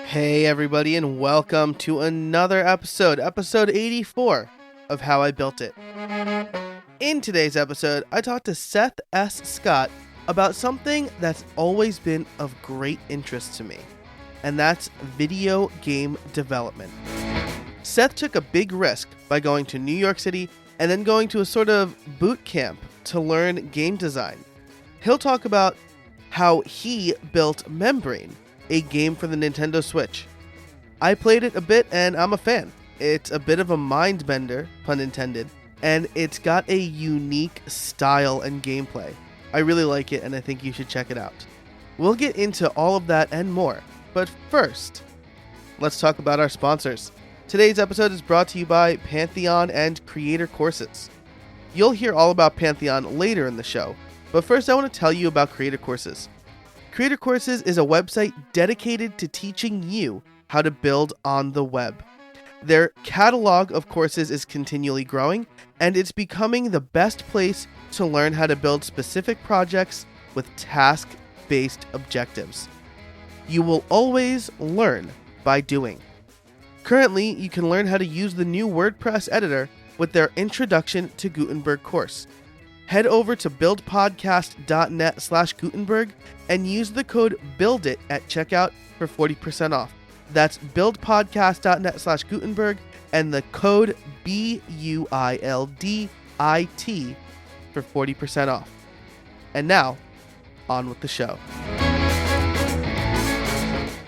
Hey everybody, and welcome to another episode 84 of How I Built It. In today's episode, I talked to Seth S. Scott about something that's always been of great interest to me, and that's video game development. Seth took a big risk by going to New York City and then going to a sort of boot camp to learn game design. He'll talk about how he built Membrane, a game for the Nintendo Switch. I played it a bit and I'm a fan. It's a bit of a mind bender, pun intended, and it's got a unique style and gameplay. I really like it and I think you should check it out. We'll get into all of that and more, but first, let's talk about our sponsors. Today's episode is brought to you by Pantheon and Creator Courses. You'll hear all about Pantheon later in the show, but first I want to tell you about Creator Courses. Creator Courses is a website dedicated to teaching you how to build on the web. Their catalog of courses is continually growing, and it's becoming the best place to learn how to build specific projects with task-based objectives. You will always learn by doing. Currently, you can learn how to use the new WordPress editor with their Introduction to Gutenberg course. Head over to buildpodcast.net/Gutenberg and use the code BUILDIT at checkout for 40% off. That's buildpodcast.net/Gutenberg and the code BUILDIT for 40% off. And now, on with the show.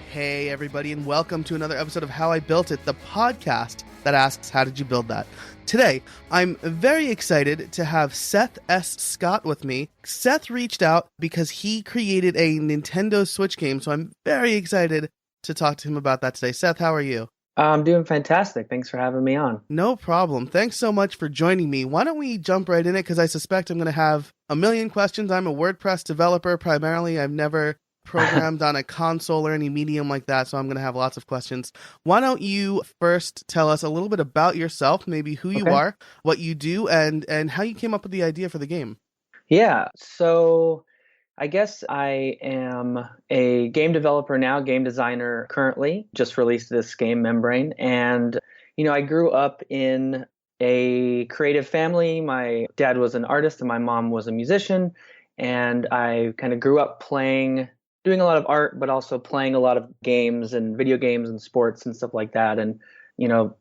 Hey everybody, and welcome to another episode of How I Built It, the podcast that asks, how did you build that? Today, I'm very excited to have Seth S. Scott with me. Seth reached out because he created a Nintendo Switch game, so I'm very excited to talk to him about that today. Seth, how are you? I'm doing fantastic. Thanks for having me on. No problem. Thanks so much for joining me. Why don't we jump right in it, because I suspect I'm going to have a million questions. I'm a WordPress developer primarily. I've never programmed on a console or any medium like that, so I'm going to have lots of questions. Why don't you first tell us a little bit about yourself, maybe who you are, what you do, and how you came up with the idea for the game? Yeah, so I guess I am a game developer now, game designer currently, just released this game Membrane, and I grew up in a creative family. My dad was an artist and my mom was a musician, and I kind of grew up doing a lot of art, but also playing a lot of games and video games and sports and stuff like that. And,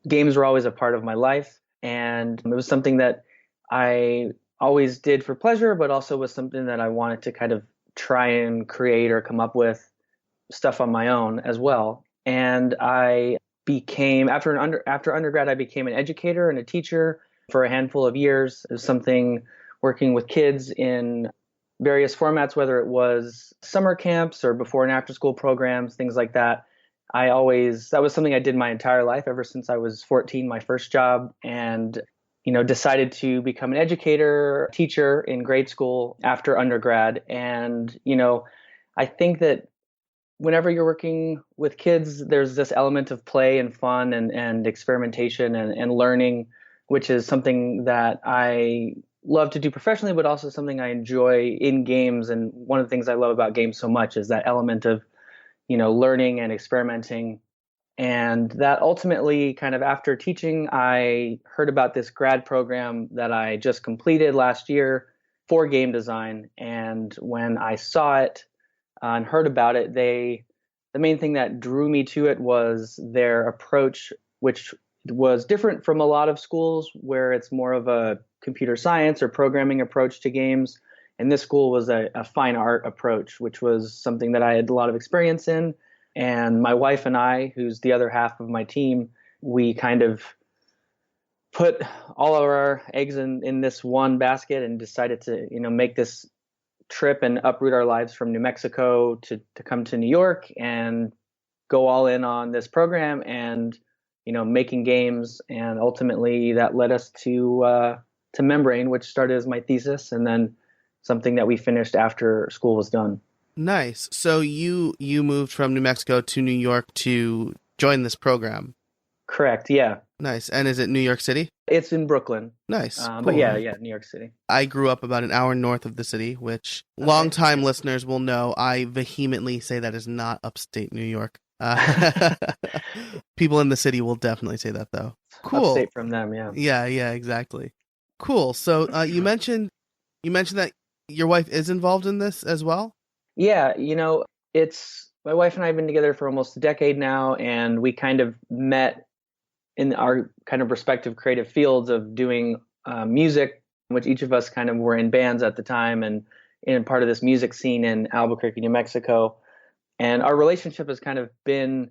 games were always a part of my life. And it was something that I always did for pleasure, but also was something that I wanted to kind of try and create or come up with stuff on my own as well. And I became, after undergrad, I became an educator and a teacher for a handful of years. It was something working with kids in various formats, whether it was summer camps or before and after school programs, things like that. That was something I did my entire life, ever since I was 14, my first job, and, decided to become an educator, teacher in grade school after undergrad. And, I think that whenever you're working with kids, there's this element of play and fun and experimentation and learning, which is something that I love to do professionally, but also something I enjoy in games. And one of the things I love about games so much is that element of, learning and experimenting. And that ultimately, kind of after teaching, I heard about this grad program that I just completed last year for game design. And when I saw it and heard about it, the main thing that drew me to it was their approach, which was different from a lot of schools where it's more of a computer science or programming approach to games. And this school was a fine art approach, which was something that I had a lot of experience in. And my wife and I, who's the other half of my team, we kind of put all of our eggs in this one basket and decided to, make this trip and uproot our lives from New Mexico to come to New York and go all in on this program and, making games. And ultimately that led us to Membrane, which started as my thesis and then something that we finished after school was done. Nice. So you moved from New Mexico to New York to join this program? Correct, yeah. Nice. And is it New York City? It's in Brooklyn. Nice. Cool. But yeah, New York City. I grew up about an hour north of the city, which longtime listeners will know I vehemently say that is not upstate New York. Uh, people in the city will definitely say that though. Cool. Upstate from them, yeah. Yeah, yeah, exactly. Cool. So you mentioned that your wife is involved in this as well? Yeah, it's my wife and I have been together for almost a decade now, and we kind of met in our kind of respective creative fields of doing music, which each of us kind of were in bands at the time and in part of this music scene in Albuquerque, New Mexico. And our relationship has kind of been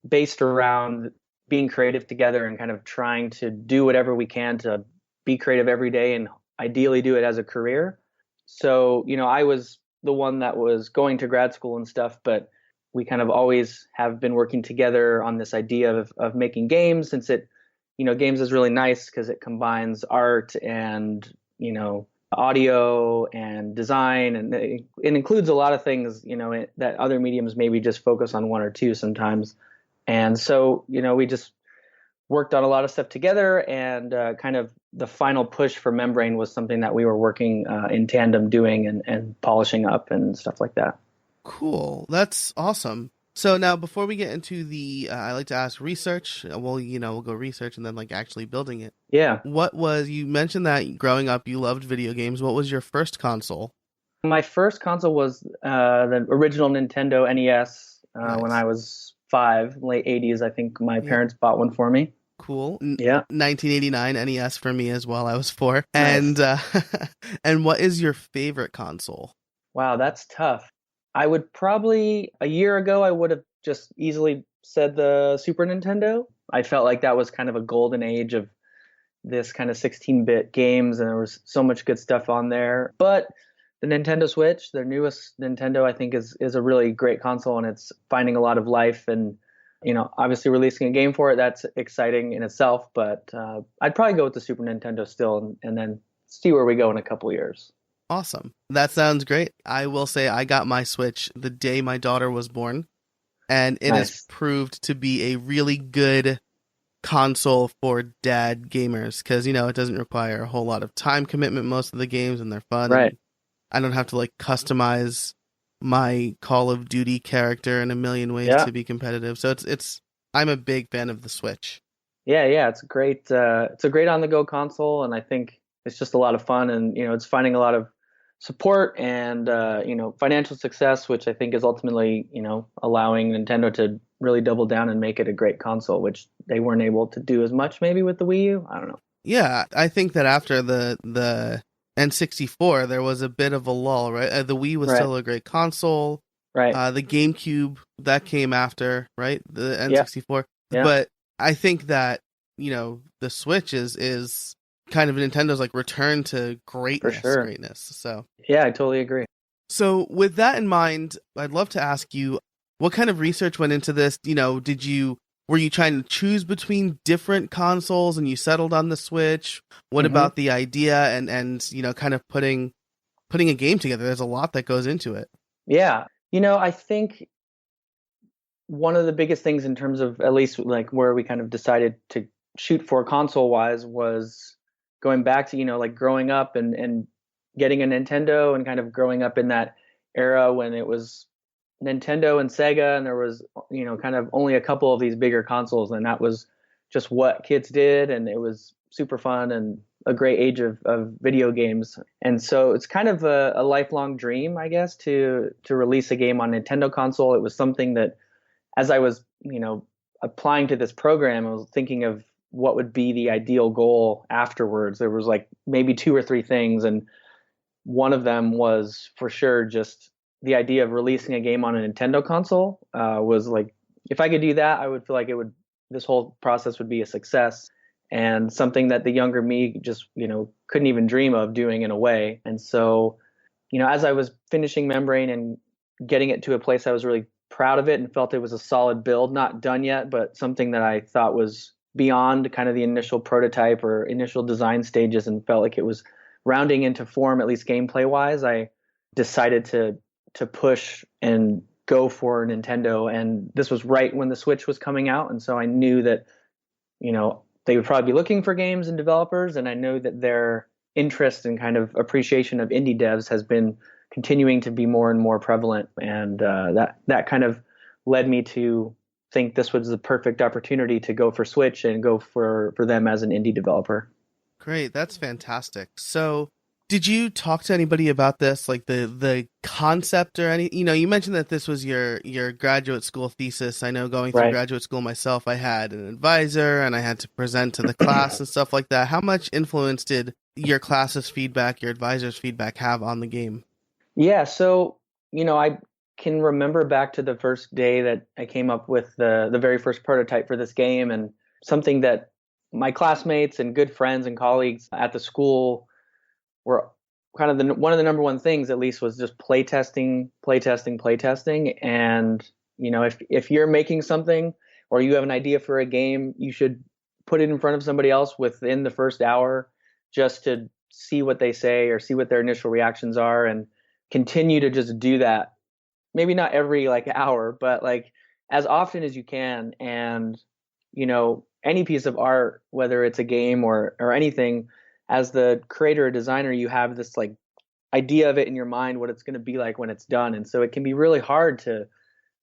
based around being creative together and kind of trying to do whatever we can to be creative every day and ideally do it as a career. So, I was the one that was going to grad school and stuff, but we kind of always have been working together on this idea of making games since games is really nice because it combines art and, audio and design, and it includes a lot of things, that other mediums maybe just focus on one or two sometimes. And so, we just worked on a lot of stuff together, and kind of the final push for Membrane was something that we were working in tandem doing and polishing up and stuff like that. Cool. That's awesome. So now, before we get into I like to ask research. Well, we'll go research and then like actually building it. Yeah. You mentioned that growing up you loved video games. What was your first console? My first console was the original Nintendo NES when Nice. I was 5, late 80s. I think my Yeah. parents bought one for me. Cool. Yeah. 1989 NES for me as well. I was 4. Nice. And what is your favorite console? Wow, that's tough. I would probably, a year ago, I would have just easily said the Super Nintendo. I felt like that was kind of a golden age of this kind of 16-bit games, and there was so much good stuff on there. But the Nintendo Switch, their newest Nintendo, I think is a really great console, and it's finding a lot of life. And obviously releasing a game for it, that's exciting in itself. But I'd probably go with the Super Nintendo still, and then see where we go in a couple years. Awesome. That sounds great. I will say I got my Switch the day my daughter was born, and it has Nice. proved to be a really good console for dad gamers because it doesn't require a whole lot of time commitment most of the games, and they're fun, Right. and I don't have to like customize my Call of Duty character in a million ways Yeah. to be competitive. So it's I'm a big fan of the Switch. Yeah, yeah, it's great. It's a great on-the-go console, and I think it's just a lot of fun. And it's finding a lot of support and financial success, which I think is ultimately allowing Nintendo to really double down and make it a great console, which they weren't able to do as much maybe with the Wii U. I don't know. Yeah, I think that after the N64 there was a bit of a lull, right? The Wii was Right, still a great console. right. The GameCube that came after, right? The Yeah, N64. yeah, But I think that, the Switch is kind of Nintendo's like return to for greatness, sure. greatness. Yeah, I totally agree. So with that in mind, I'd love to ask you what kind of research went into this? Were you trying to choose between different consoles and you settled on the Switch? What Hmm. about the idea and kind of putting a game together? There's a lot that goes into it. Yeah, I think one of the biggest things in terms of at least like where we kind of decided to shoot for console wise was going back to like growing up and getting a Nintendo and kind of growing up in that era when it was Nintendo and Sega, and there was kind of only a couple of these bigger consoles, and that was just what kids did, and it was super fun and a great age of video games. And so it's kind of a lifelong dream, I guess, to release a game on Nintendo console. It was something that as I was, applying to this program, I was thinking of what would be the ideal goal afterwards. There was like maybe two or three things, and one of them was for sure just the idea of releasing a game on a Nintendo console. Was like if I could do that, I would feel like this whole process would be a success and something that the younger me just couldn't even dream of doing in a way. And so, as I was finishing Membrane and getting it to a place I was really proud of it and felt it was a solid build, not done yet, but something that I thought was beyond kind of the initial prototype or initial design stages and felt like it was rounding into form, at least gameplay wise. I decided to push and go for Nintendo. And this was right when the Switch was coming out. And so I knew that, they would probably be looking for games and developers. And I know that their interest and kind of appreciation of indie devs has been continuing to be more and more prevalent. And that kind of led me to think this was the perfect opportunity to go for Switch and go for them as an indie developer. Great, that's fantastic. So, did you talk to anybody about this, like the concept or any? You know, you mentioned that this was your graduate school thesis. I know going through Right. graduate school myself, I had an advisor and I had to present to the class and stuff like that. How much influence did your class's feedback, your advisor's feedback have on the game? Yeah, so I can remember back to the first day that I came up with the very first prototype for this game, and something that my classmates and good friends and colleagues at the school were kind of one of the number one things, at least, was just playtesting, playtesting, playtesting. And if you're making something or you have an idea for a game, you should put it in front of somebody else within the first hour, just to see what they say or see what their initial reactions are, and continue to just do that. Maybe not every like hour, but like as often as you can. And any piece of art, whether it's a game or anything, as the creator or designer, you have this like idea of it in your mind, what it's going to be like when it's done. And so it can be really hard to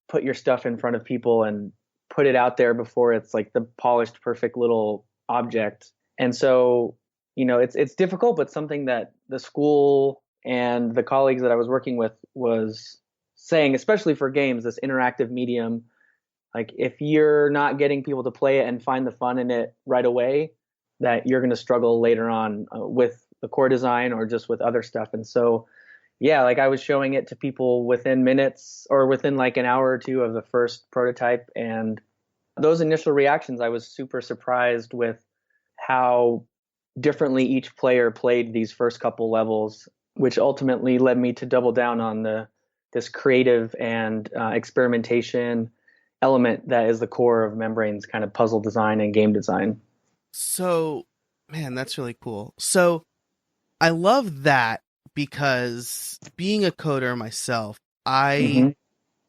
put your stuff in front of people and put it out there before it's like the polished, perfect little object. And so, it's difficult, but something that the school and the colleagues that I was working with was saying, especially for games, this interactive medium, like if you're not getting people to play it and find the fun in it right away, that you're going to struggle later on with the core design or just with other stuff. And so, yeah, like I was showing it to people within minutes or within like an hour or two of the first prototype. And those initial reactions, I was super surprised with how differently each player played these first couple levels, which ultimately led me to double down on this creative and experimentation element that is the core of Membrane's kind of puzzle design and game design. So, man, that's really cool. So, I love that because being a coder myself, I Hmm.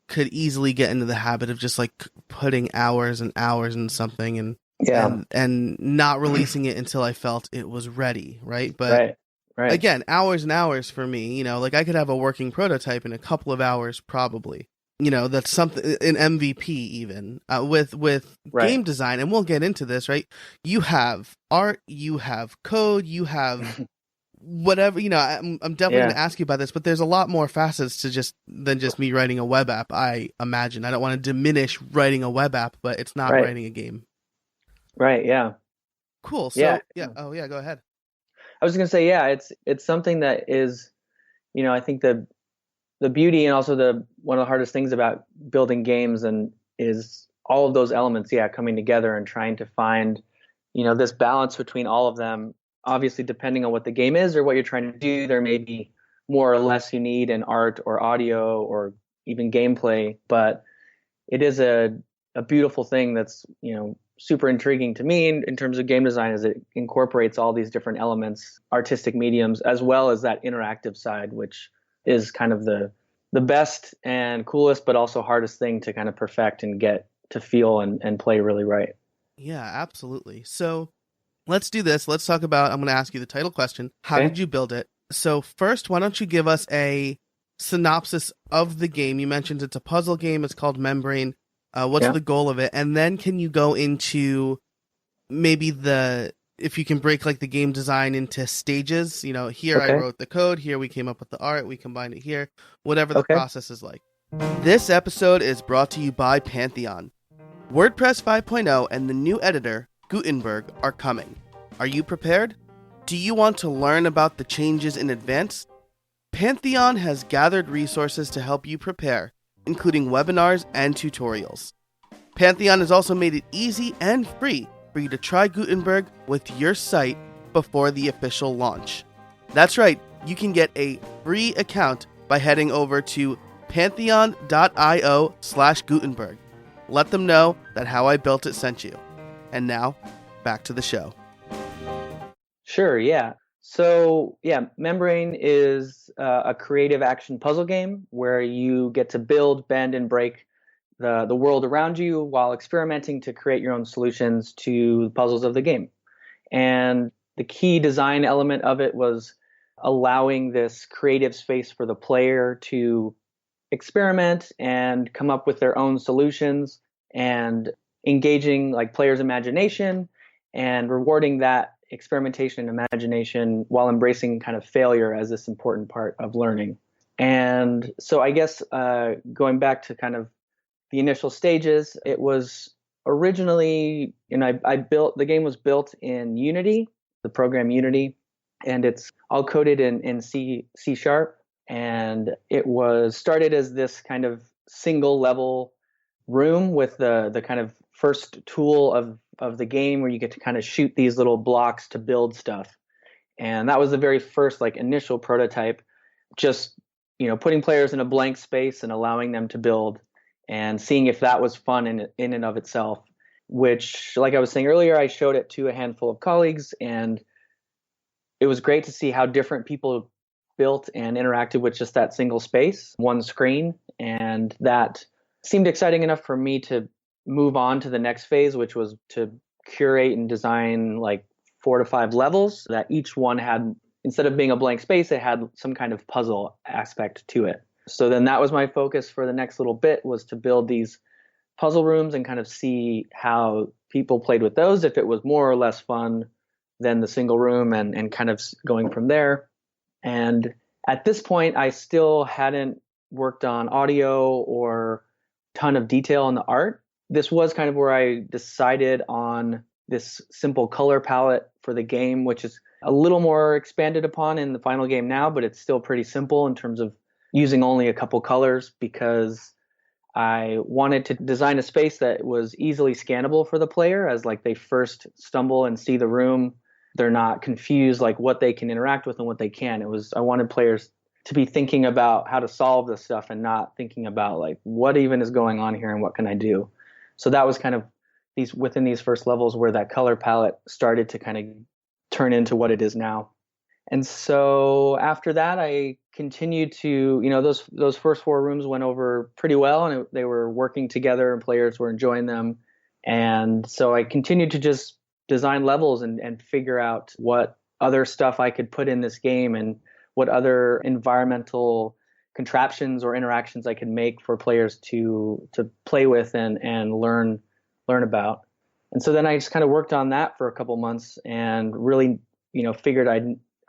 could easily get into the habit of just like putting hours and hours in something and Yeah. and not releasing it until I felt it was ready, right? But Right. Right. again, hours and hours for me, like I could have a working prototype in a couple of hours probably. That's something an MVP even with Right. game design, and we'll get into this, right? You have art, you have code, you have whatever. I'm definitely going Yeah. to ask you about this, but there's a lot more facets to just me writing a web app. I imagine I don't want to diminish writing a web app, but it's not Right. writing a game. Right. Yeah. Cool. Yeah. So yeah. Oh yeah. Go ahead. I was gonna say, yeah, it's something that is, I think the beauty and also the one of the hardest things about building games and is all of those elements, yeah, coming together and trying to find, this balance between all of them. Obviously, depending on what the game is or what you're trying to do, there may be more or less you need in art or audio or even gameplay, but it is a beautiful thing that's super intriguing to me in terms of game design, as it incorporates all these different elements, artistic mediums, as well as that interactive side, which is kind of the best and coolest but also hardest thing to kind of perfect and get to feel and play really right. Yeah, absolutely. So let's do this. Let's talk about. I'm going to ask you the title question. How Okay. did you build it? So first, why don't you give us a synopsis of the game? You mentioned it's a puzzle game. It's called Membrane. What's Yeah. the goal of it? And then can you go into maybe if you can break like the game design into stages? Here I Okay. wrote the code. Here we came up with the art. We combined it here. Whatever the Okay. process is like. This episode is brought to you by Pantheon. WordPress 5.0 and the new editor, Gutenberg, are coming. Are you prepared? Do you want to learn about the changes in advance? Pantheon has gathered resources to help you prepare, including webinars and tutorials. Pantheon has also made it easy and free for you to try Gutenberg with your site before the official launch. That's right, you can get a free account by heading over to pantheon.io/Gutenberg. Let them know that How I Built It sent you. And now, back to the show. Sure. Yeah. So, yeah, Membrane is a creative action puzzle game where you get to build, bend, and break the world around you while experimenting to create your own solutions to the puzzles of the game. And the key design element of it was allowing this creative space for the player to experiment and come up with their own solutions and engaging like players' imagination and rewarding that experimentation and imagination while embracing kind of failure as this important part of learning. And so I guess going back to kind of the initial stages, it was originally, I built the game was built in Unity, the program Unity, and it's all coded in C sharp. And it was started as this kind of single level room with the kind of first tool of the game where you get to kind of shoot these little blocks to build stuff. And that was the very first like initial prototype, just putting players in a blank space and allowing them to build and seeing if that was fun in and of itself. Which, like I was saying earlier, I showed it to a handful of colleagues, and it was great to see how different people built and interacted with just that single space, one screen. And that seemed exciting enough for me to move on to the next phase, which was to curate and design like 4 to 5 levels that each one had, instead of being a blank space, it had some kind of puzzle aspect to it. So then that was my focus for the next little bit, was to build these puzzle rooms and kind of see how people played with those, if it was more or less fun than the single room, and kind of going from there. And at this point, I still hadn't worked on audio or ton of detail in the art. This was kind of where I decided on this simple color palette for the game, which is a little more expanded upon in the final game now, but it's still pretty simple in terms of using only a couple colors, because I wanted to design a space that was easily scannable for the player as like they first stumble and see the room. They're not confused like what they can interact with and what they can. I wanted players to be thinking about how to solve this stuff and not thinking about like what even is going on here and what can I do. So that was kind of within these first levels where that color palette started to kind of turn into what it is now. And so after that, I continued to, those first 4 rooms went over pretty well, and they were working together and players were enjoying them. And so I continued to just design levels and figure out what other stuff I could put in this game and what other environmental contraptions or interactions I could make for players to play with and learn about. And so then I just kind of worked on that for a couple months and really, figured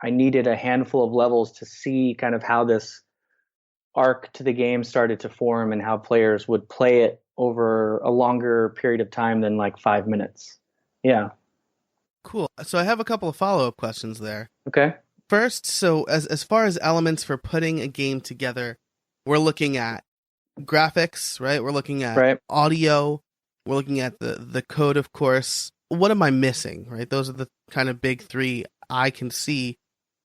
I needed a handful of levels to see kind of how this arc to the game started to form and how players would play it over a longer period of time than like 5 minutes. Yeah. Cool. So I have a couple of follow-up questions there. Okay. First, so as far as elements for putting a game together, we're looking at graphics, right? We're looking at audio. We're looking at the code, of course. What am I missing, right? Those are the kind of big 3 I can see.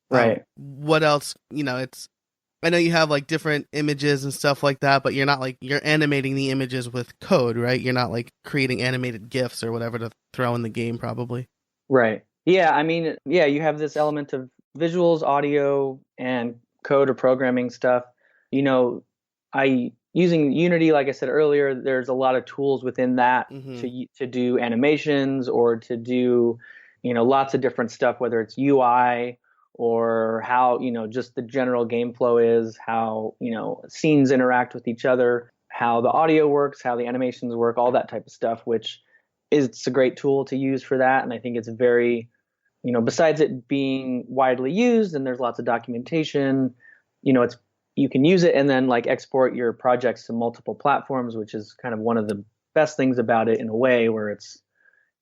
Right. What else? I know you have like different images and stuff like that, but you're animating the images with code, right? You're not like creating animated GIFs or whatever to throw in the game, probably. Right. Yeah. I mean, yeah, you have this element of visuals, audio, and code or programming stuff. Using Unity, like I said earlier, there's a lot of tools within that to do animations or to do, lots of different stuff, whether it's UI or how, just the general game flow is, how, scenes interact with each other, how the audio works, how the animations work, all that type of stuff, which it's a great tool to use for that. And I think it's very, besides it being widely used and there's lots of documentation, you can use it and then like export your projects to multiple platforms, which is kind of one of the best things about it in a way, where it's,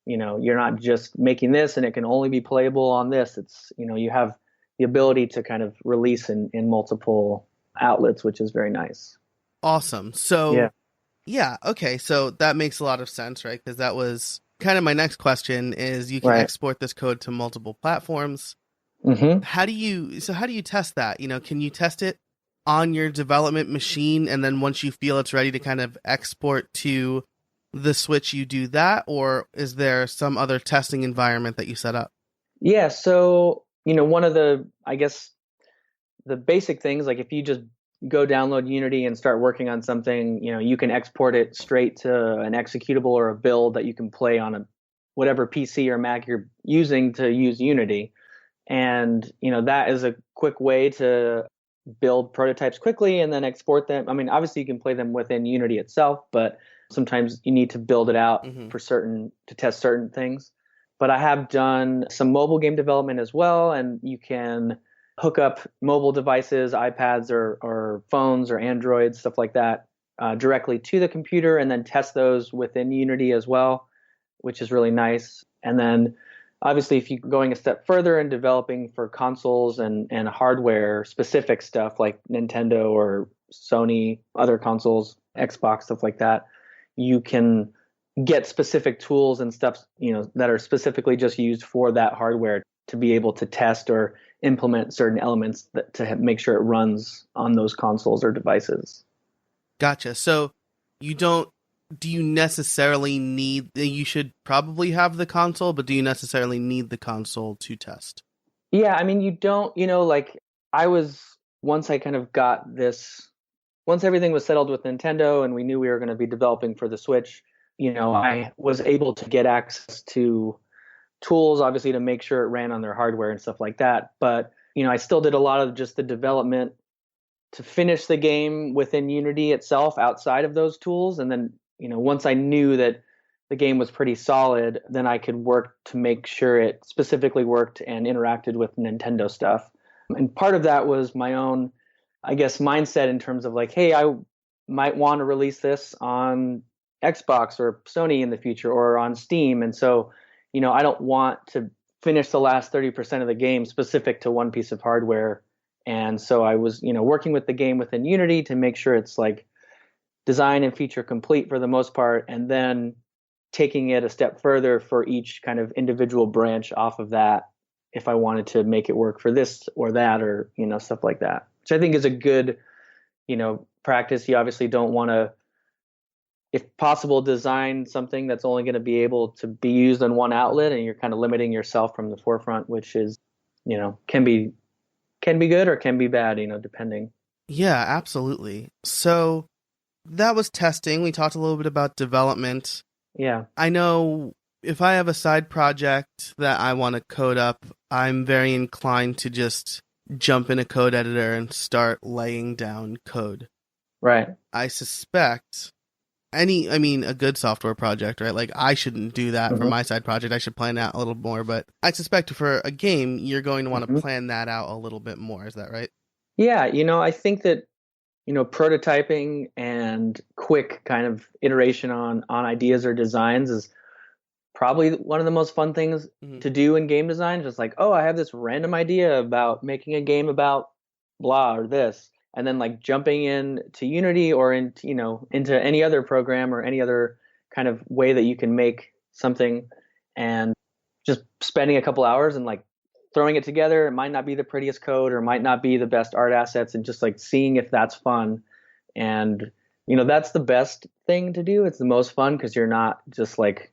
you're not just making this and it can only be playable on this. It's, you have the ability to kind of release in multiple outlets, which is very nice. Awesome. So yeah. Okay. So that makes a lot of sense, right? Because that was kind of my next question is you can export this code to multiple platforms. Mm-hmm. How do you test that? Can you test it on your development machine, and then once you feel it's ready to kind of export to the Switch, you do that? Or is there some other testing environment that you set up? Yeah. So, one of I guess the basic things, like if you just go download Unity and start working on something, you can export it straight to an executable or a build that you can play on whatever PC or Mac you're using to use Unity. And, that is a quick way to build prototypes quickly and then export them. I mean, obviously you can play them within Unity itself, but Sometimes you need to build it out Hmm. to test certain things. But I have done some mobile game development as well, and you can hook up mobile devices, iPads or phones or Androids, stuff like that, directly to the computer and then test those within Unity as well, which is really nice. And then obviously, if you're going a step further and developing for consoles and hardware specific stuff like Nintendo or Sony, other consoles, Xbox, stuff like that, you can get specific tools and stuff, that are specifically just used for that hardware to be able to test or implement certain elements to make sure it runs on those consoles or devices. Gotcha. So you don't, do you necessarily need, you should probably have the console, but do you necessarily need the console to test? Yeah, I mean, you don't, like I was, once I kind of got this, once everything was settled with Nintendo and we knew we were going to be developing for the Switch, I was able to get access to tools, obviously, to make sure it ran on their hardware and stuff like that. But, I still did a lot of just the development to finish the game within Unity itself outside of those tools. And then, once I knew that the game was pretty solid, then I could work to make sure it specifically worked and interacted with Nintendo stuff. And part of that was my own, I guess, mindset in terms of like, hey, I might want to release this on Xbox or Sony in the future or on Steam. And so, I don't want to finish the last 30% of the game specific to one piece of hardware. And so I was, working with the game within Unity to make sure it's like design and feature complete for the most part, and then taking it a step further for each kind of individual branch off of that if I wanted to make it work for this or that or, stuff like that, which I think is a good, practice. You obviously don't want to, if possible, design something that's only going to be able to be used on one outlet, and you're kind of limiting yourself from the forefront, which is, can be good or can be bad, depending. Yeah, absolutely. So that was testing. We talked a little bit about development. Yeah. I know if I have a side project that I want to code up, I'm very inclined to just jump in a code editor and start laying down code. Right. I suspect a good software project, right? Like I shouldn't do that for Mm-hmm. my side project. I should plan out a little more, but I suspect for a game, you're going to want to Mm-hmm. plan that out a little bit more. Is that right? Yeah. I think that, prototyping and quick kind of iteration on ideas or designs is probably one of the most fun things Mm-hmm. to do in game design. Just like, oh, I have this random idea about making a game about blah or this, and then like jumping in to Unity or into any other program or any other kind of way that you can make something, and just spending a couple hours and like throwing it together. It might not be the prettiest code or might not be the best art assets, and just like seeing if that's fun. And that's the best thing to do. It's the most fun because you're not just like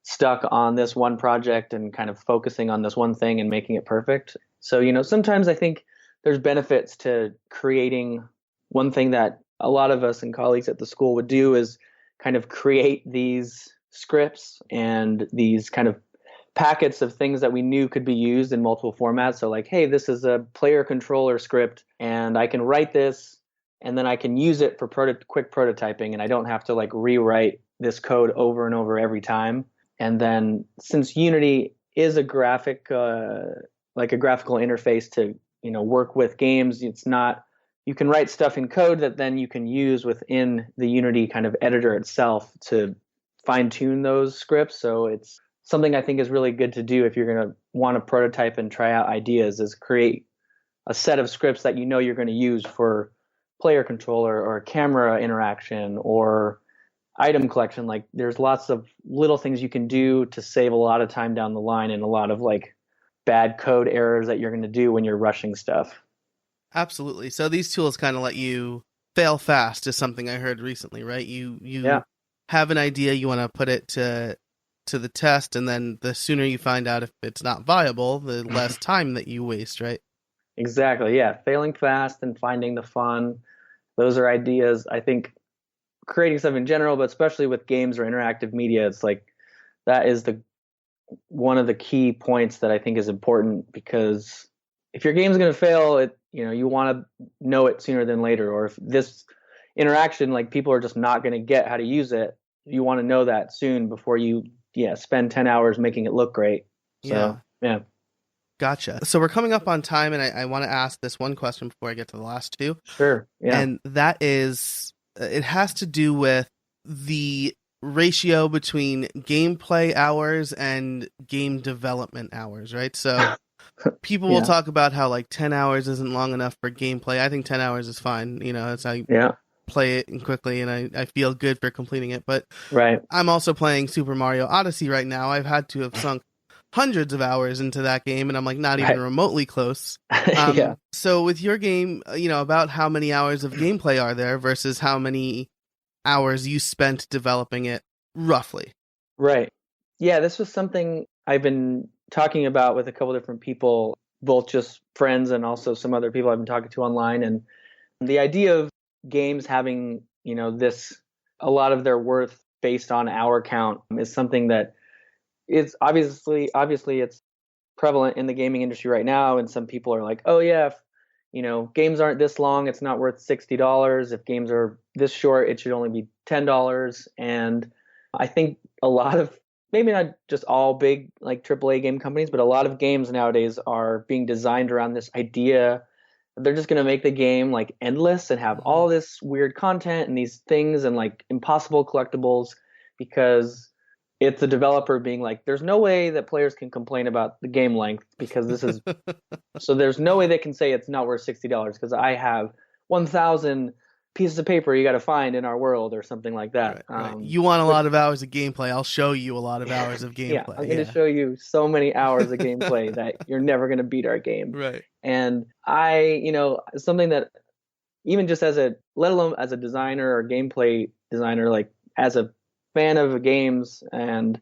stuck on this one project and kind of focusing on this one thing and making it perfect. So, sometimes I think there's benefits to creating. One thing that a lot of us and colleagues at the school would do is kind of create these scripts and these kind of packets of things that we knew could be used in multiple formats. So like, hey, this is a player controller script and I can write this and then I can use it for quick prototyping, and I don't have to like rewrite this code over and over every time. And then since Unity is a graphical interface to, work with games, it's not, you can write stuff in code that then you can use within the Unity kind of editor itself to fine tune those scripts. So it's something I think is really good to do if you're going to want to prototype and try out ideas, is create a set of scripts that you're going to use for player controller or camera interaction or item collection. Like there's lots of little things you can do to save a lot of time down the line and a lot of like bad code errors that you're going to do when you're rushing stuff. Absolutely. So these tools kind of let you fail fast is something I heard recently, right? You Yeah, have an idea, you want to put it to the test, and then the sooner you find out if it's not viable, the less time that you waste, right? exactly. Yeah. Failing fast and finding the fun. Those are ideas. I think creating stuff in general, but especially with games or interactive media, it's like that is the one of the key points that I think is important, because if your game's going to fail, you want to know it sooner than later. Or if this interaction, like people are just not going to get how to use it, you want to know that soon before you spend 10 hours making it look great. Yeah. So yeah. Gotcha. So we're coming up on time, and I want to ask this one question before I get to the last two. Sure. Yeah. And that is, it has to do with the ratio between gameplay hours and game development hours, right? So people will Yeah. talk about how like 10 hours isn't long enough for gameplay. I think 10 hours is fine. You know, it's I Yeah. play it quickly and I feel good for completing it. But Right. I'm also playing Super Mario Odyssey right now. I've had to have sunk hundreds of hours into that game, and I'm like not even Right. remotely close. Yeah. So with your game, you know, about how many hours of gameplay are there versus how many hours you spent developing it, roughly? Right. Yeah, this was something I've been talking about with a couple different people, both just friends and also some other people I've been talking to online. And the idea of games having, this a lot of their worth based on hour count is something that is obviously it's prevalent in the gaming industry right now. And some people are like, oh yeah, if, games aren't this long, it's not worth $60. If games are this short, it should only be $10. And I think a lot of, maybe not just all big like AAA game companies, but a lot of games nowadays are being designed around this idea. They're just going to make the game like endless and have all this weird content and these things and like impossible collectibles, because it's a developer being like, there's no way that players can complain about the game length because this is, so there's no way they can say it's not worth $60 because I have 1,000 pieces of paper you got to find in our world or something like that. Right. You want a lot of hours of gameplay, I'll show you a lot of hours of Yeah, gameplay. I'm going to show you so many hours of gameplay that you're never going to beat our game. Right. And something that even just let alone as a designer or gameplay designer, like as a fan of games and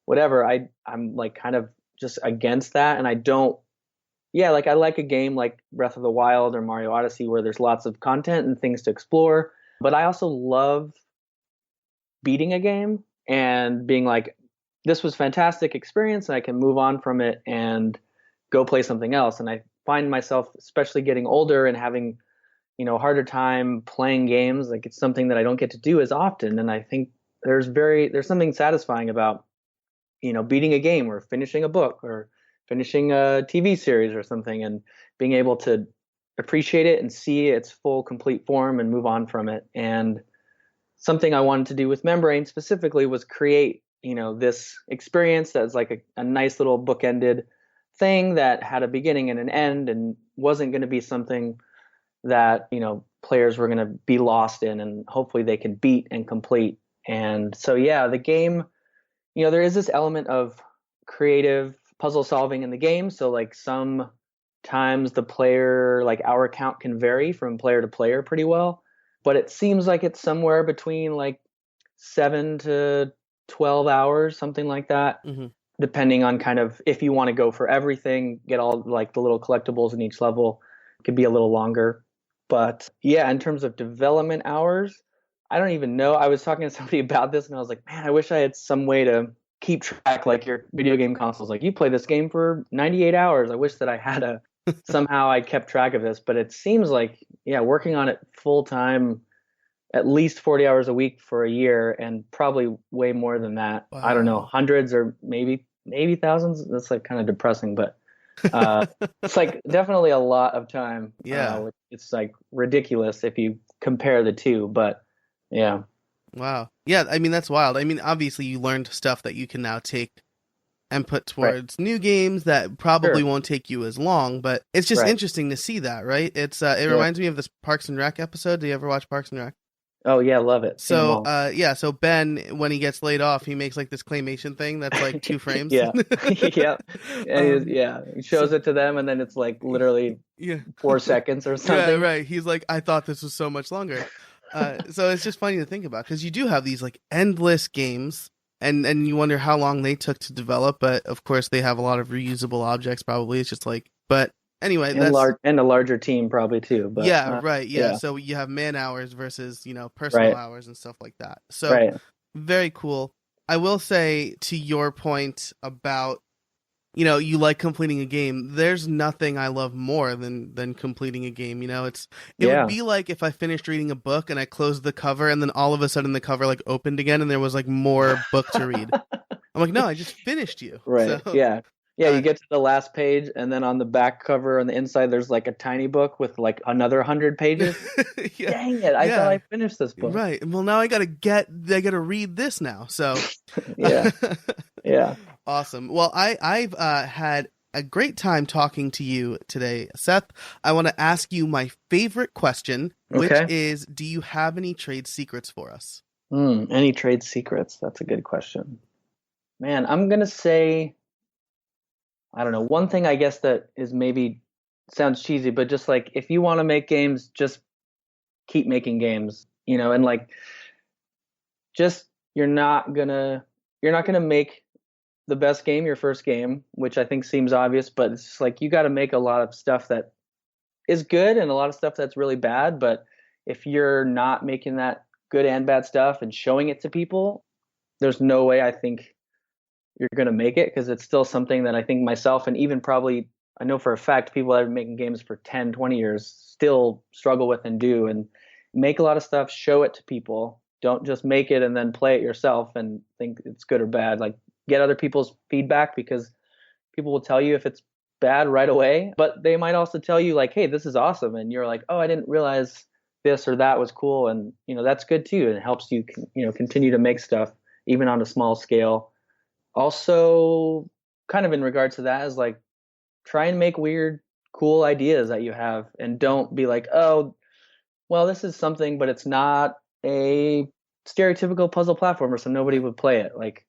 whatever, I'm like kind of just against that. And I don't, like I like a game like Breath of the Wild or Mario Odyssey where there's lots of content and things to explore. But I also love beating a game and being like, this was fantastic experience and I can move on from it and go play something else. And I find myself, especially getting older and having, harder time playing games, like it's something that I don't get to do as often. And I think there's something satisfying about, beating a game or finishing a book or finishing a TV series or something and being able to appreciate it and see its full complete form and move on from it. And something I wanted to do with Membrane specifically was create, this experience that's like a nice little bookended thing that had a beginning and an end and wasn't going to be something that, players were going to be lost in and hopefully they could beat and complete. And so, yeah, the game, there is this element of creative puzzle solving in the game. So like sometimes the player, like hour count can vary from player to player pretty well, but it seems like it's somewhere between like 7 to 12 hours, something like that, depending on kind of if you want to go for everything, get all like the little collectibles in each level, it could be a little longer. But yeah, in terms of development hours, I don't even know. I was talking to somebody about this and I was like, man, I wish I had some way to keep track like your video game consoles. Like you play this game for 98 hours. I wish that I had somehow I kept track of this, but it seems like, yeah, working on it full time, at least 40 hours a week for a year and probably way more than that. Wow. I don't know, hundreds or maybe thousands. That's like kind of depressing, but it's like definitely a lot of time. Yeah. It's like ridiculous if you compare the two, but yeah. Wow. Yeah, I mean, that's wild. I mean, obviously you learned stuff that you can now take and put towards new games that probably won't take you as long, but it's just interesting to see that, right? It's it reminds me of this Parks and Rec episode. Do you ever watch Parks and Rec? Oh yeah, love it. So so Ben, when he gets laid off, he makes like this claymation thing that's like 2 frames. Yeah. He shows it to them and then it's like literally 4 seconds or something. Yeah, right. He's like, I thought this was so much longer. So it's just funny to think about because you do have these like endless games and you wonder how long they took to develop, but of course they have a lot of reusable objects probably. It's just like, but anyway, and a larger team probably too. But right. Yeah. So you have man hours versus, personal hours and stuff like that. So very cool. I will say to your point about you like completing a game. There's nothing I love more than completing a game. It would be like if I finished reading a book and I closed the cover and then all of a sudden the cover like opened again and there was like more book to read. I'm like, no, I just finished you. Right. So, Yeah. Yeah, you get to the last page, and then on the back cover on the inside, there's like a tiny book with like another 100 pages. yeah, Dang it! I thought I finished this book. Right. Well, now I gotta read this now. So, yeah, yeah. Awesome. Well, I've had a great time talking to you today, Seth. I want to ask you my favorite question, which is, do you have any trade secrets for us? Any trade secrets? That's a good question. Man, I'm gonna say, I don't know. One thing I guess that is maybe sounds cheesy, but just like if you want to make games, just keep making games, and like just you're not gonna make the best game your first game, which I think seems obvious, but it's just like you got to make a lot of stuff that is good and a lot of stuff that's really bad. But if you're not making that good and bad stuff and showing it to people, there's no way I think you're going to make it, because it's still something that I think myself and even probably I know for a fact people that have been making games for 10, 20 years still struggle with and do. And make a lot of stuff, show it to people. Don't just make it and then play it yourself and think it's good or bad. Like, get other people's feedback, because people will tell you if it's bad right away, but they might also tell you like, hey, this is awesome. And you're like, oh, I didn't realize this or that was cool. And, that's good too. And it helps you, continue to make stuff even on a small scale. Also, kind of in regards to that, is like, try and make weird, cool ideas that you have, and don't be like, oh, well, this is something, but it's not a stereotypical puzzle platformer, so nobody would play it. Like,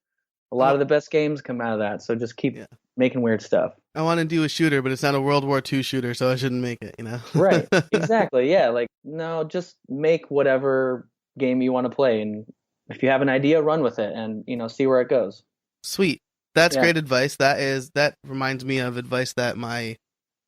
a lot of the best games come out of that, so just keep making weird stuff. I want to do a shooter, but it's not a World War II shooter, so I shouldn't make it, Right, exactly, yeah. Like, no, just make whatever game you want to play, and if you have an idea, run with it, and, see where it goes. Sweet. That's great advice. That reminds me of advice that my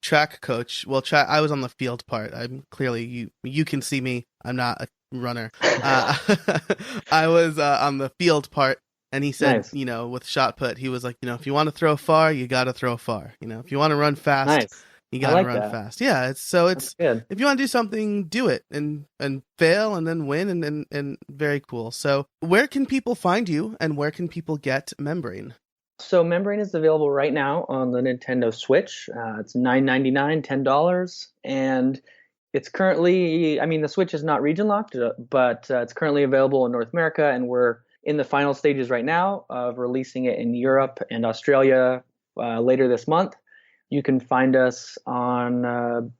track coach, I was on the field part. I'm clearly, you can see me. I'm not a runner. I was on the field part, and he said, nice. With shot put, he was like, if you want to throw far, you got to throw far. If you want to run fast, you got to run fast. Yeah. It's good. If you want to do something, do it and fail and then win and very cool. So where can people find you, and where can people get Membrane? So Membrane is available right now on the Nintendo Switch. It's $9.99, $10, and it's currently, the Switch is not region locked, but it's currently available in North America, and we're in the final stages right now of releasing it in Europe and Australia later this month. You can find us on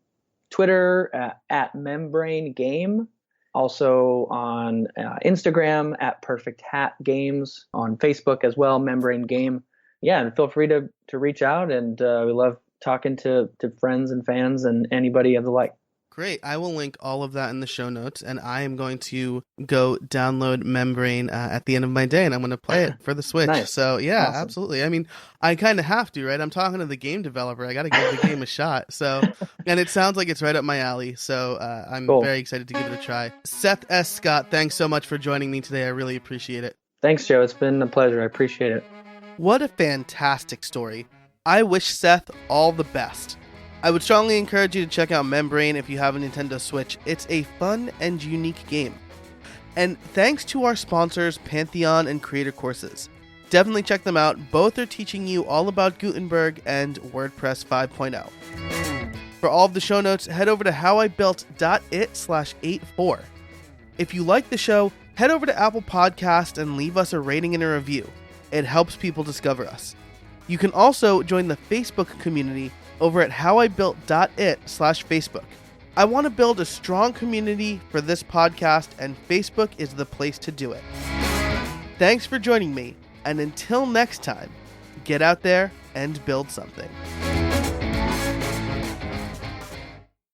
Twitter at Membrane Game, also on Instagram at Perfect Hat Games, on Facebook as well, Membrane Game. Yeah, and feel free to reach out, and we love talking to friends and fans and anybody of the like. Great. I will link all of that in the show notes, and I am going to go download Membrane at the end of my day, and I'm going to play it for the Switch. Nice. So, yeah, awesome. Absolutely. I kind of have to, right? I'm talking to the game developer. I got to give the game a shot. So, and it sounds like it's right up my alley, so I'm very excited to give it a try. Seth S. Scott, thanks so much for joining me today. I really appreciate it. Thanks, Joe. It's been a pleasure. I appreciate it. What a fantastic story. I wish Seth all the best. I would strongly encourage you to check out Membrane if you have a Nintendo Switch. It's a fun and unique game. And thanks to our sponsors, Pantheon and Creator Courses. Definitely check them out. Both are teaching you all about Gutenberg and WordPress 5.0. For all of the show notes, head over to howibuilt.it/84. If you like the show, head over to Apple Podcast and leave us a rating and a review. It helps people discover us. You can also join the Facebook community over at howibuilt.it/Facebook. I want to build a strong community for this podcast, and Facebook is the place to do it. Thanks for joining me, and until next time, get out there and build something.